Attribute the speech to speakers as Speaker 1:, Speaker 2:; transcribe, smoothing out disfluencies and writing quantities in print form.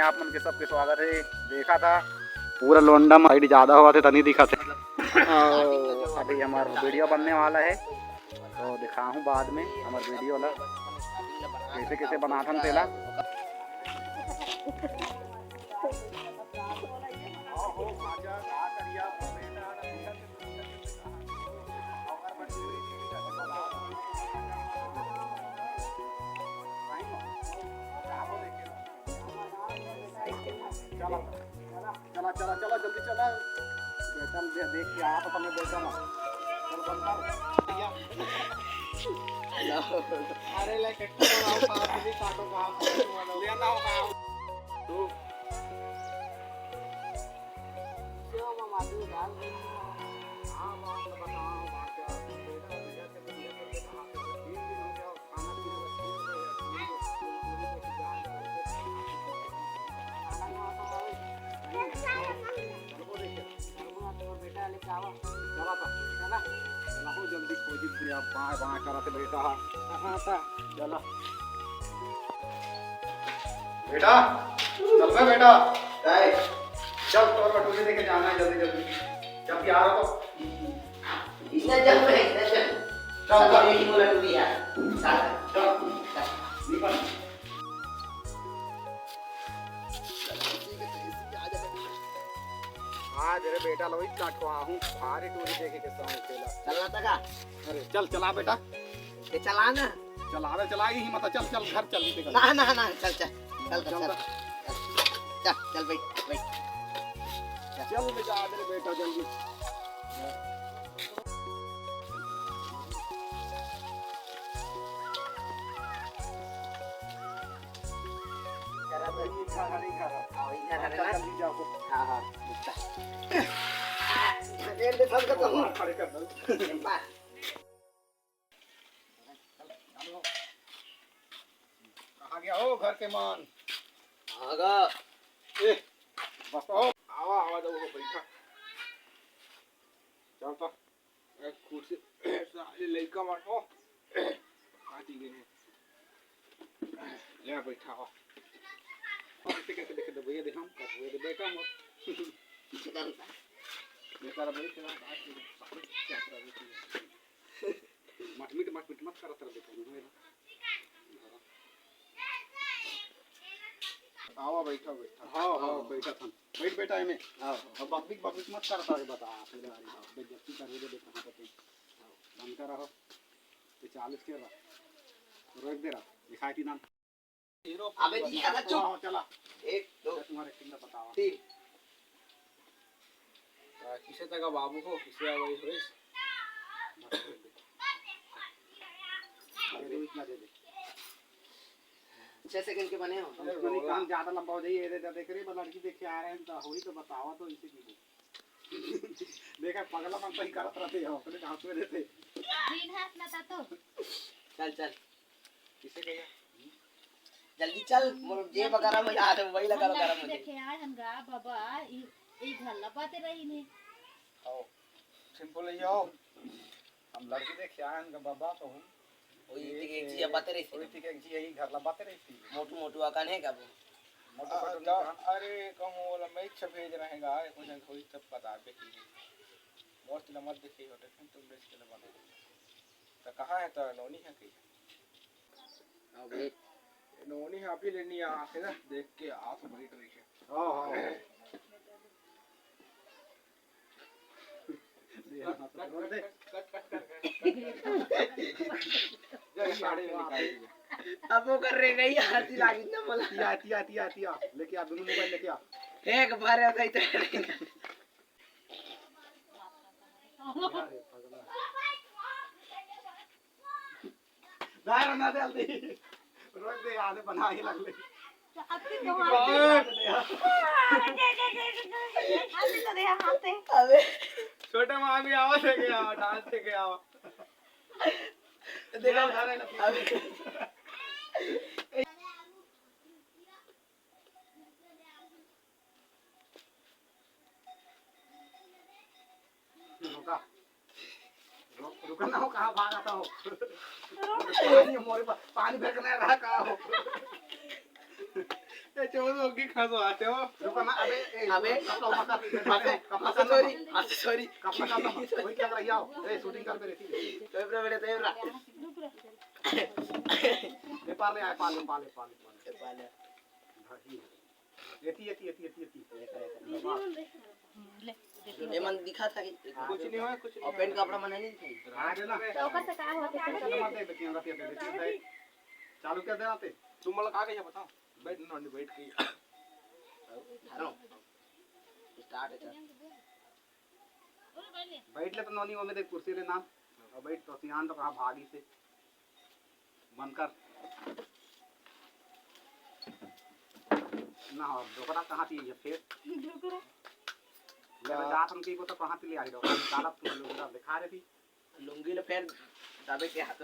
Speaker 1: आप मन के सबके स्वागत है। देखा था पूरा लोंडा माइट ज़्यादा हुआ थे तनी दिखा थे। अभी हमारा वीडियो बनने वाला है तो दिखाऊँ बाद में हमारा वीडियो ला कैसे कैसे बनाथन तेला। चला चला चला चला जल्दी चला बेटा देख के आ तो तुम्हें बेटा ना चल बनता अरे ले कट्टो आओ पास भी काटो पास ले ना आओ तू क्यों मामा तू डाल हां बात बताओ बात बेटा भैया के दिया के कहा 3 दिन हो गया खाना जल्दी खोजी फिर आप बाएं बाएं करते बेटा चला बेटा चल बे बेटा चल तो बटूरे लेके जाना है जल्दी जल्दी जब आ रहा तो
Speaker 2: इसने जब मैं चल ये ही बोला तू यार चल
Speaker 1: निकल आज रे बेटा लो इस काटवा हूं भारी टूरी देखे के सामने खेला
Speaker 2: चलना तका
Speaker 1: अरे चल चला बेटा
Speaker 2: ये चला ना
Speaker 1: चलावे चलाएगी ही मत चल चल घर चल निकल
Speaker 2: ना ना ना चल चल चल चल चल बैठ बैठ
Speaker 1: चल बेटा मेरे बेटा जल्दी
Speaker 2: हां हां
Speaker 1: खड़े कर दो कहाँ गया हो घर के मान
Speaker 2: आगा
Speaker 1: ए बस हो आवा आवा दो बैठा चल तो एक कुर्सी साले लड़का मान हो आती गए ले बैठा हो कैसे देखे दो भैया देखा हम बेटा मत बेचारा भाई तेरा मत कर तरह देखो आओ बैठा बैठा हाँ हाँ बैठा था बैठ बेटा है मैं हाँ अब बकबिक मत करता है बता तेरा बेइज्जती कर दे देखा पते बंद कर रहो ये 40 के रहा रोक दे रहा दिखाई थी ना
Speaker 2: अबे जी आजा चुप
Speaker 1: चला
Speaker 2: 1 2
Speaker 1: तुम्हारे कितना बताओ
Speaker 2: 3
Speaker 1: किसे तक बाबू को किसे वही होइस अरे इतना दे दे
Speaker 2: 6 सेकंड के बने हो
Speaker 1: उसमें काम ज्यादा लंबा हो जाइए देख रही लड़की देख के आ रहे हैं तो हुई तो बतावा तो इसे की देखा पगला मन सही करत रहते हो अपने हाथ में देते
Speaker 3: दिन हाथ ना ता तो
Speaker 2: चल चल
Speaker 1: किसे कहिए
Speaker 2: जल्दी चल मोर जे वगैरह में आ रहे वही लगा वगैरह मुझे
Speaker 3: देखे आए हमगा बाबा ई घर लपाते रही ने
Speaker 1: आओ सिंपल ही आओ हम लड़की देख आए हैं बाबा तो हम
Speaker 2: वही एक चीज बातें रही
Speaker 1: वही ठीक है जी यही घर लबाते रही थी
Speaker 2: मोटू मोटू आकान है क्या वो
Speaker 1: मोटू अरे कहूं वाला मैं इच्छा भेज रहेगा कुछ न कोई तब बता दे कि मोस्ट नंबर देखिए होते हैं तुम बेच के बना तो कहां है तो नोनी है कहीं
Speaker 2: अबे
Speaker 1: नोनी है अभी लेनी आ के ना देख के आ तो बड़ी रही है हां हां
Speaker 2: अब वो कर रहे गई आती लागी ना मला
Speaker 1: आती लेके आ दोनों मोबाइल लेके आ
Speaker 2: एक बार आ गई तो
Speaker 1: दायर ना जल्दी रोक दे आधे बना ही लगले
Speaker 3: अति तो हाथे
Speaker 2: अबे
Speaker 1: छोटा मां भी आवाज है क्या डांस से क्या
Speaker 2: देखा
Speaker 1: अबे रुका ना हो कहाँ भाग आता हो पानी फेंकने रहा कहाँ हो रुको ना
Speaker 2: अबे
Speaker 1: कपड़ा
Speaker 2: सॉरी
Speaker 1: वही क्या कर रही आओ ए शूटिंग कर पे रहती
Speaker 2: तेरा बेटा तेरा
Speaker 1: ये पाले आए पाले एती
Speaker 2: ये मन दिखा था कि
Speaker 1: कुछ नहीं हुआ कुछ
Speaker 2: और पेंट कपड़ा मन नहीं थी
Speaker 1: हां देना
Speaker 3: तो ओकर से का होते
Speaker 1: मत दे कैमरा पे देती है चालू कर देना ते
Speaker 4: तुम मला का क्या बताओ बैठ नॉन बैठ के
Speaker 2: हेलो स्टार्ट है
Speaker 1: बैठ ले तो नोनी वो में देख कुर्सी ले ना और बैठ तो सियान तो कहां भागी से बनकर ना हो डोकरा कहां थी ये फिर जब जात हम की को तो कहां से ले आई डोकरा निकाला तुम लोग दिखा रही थी
Speaker 2: लुंगी ले फेर दाबे के हाथ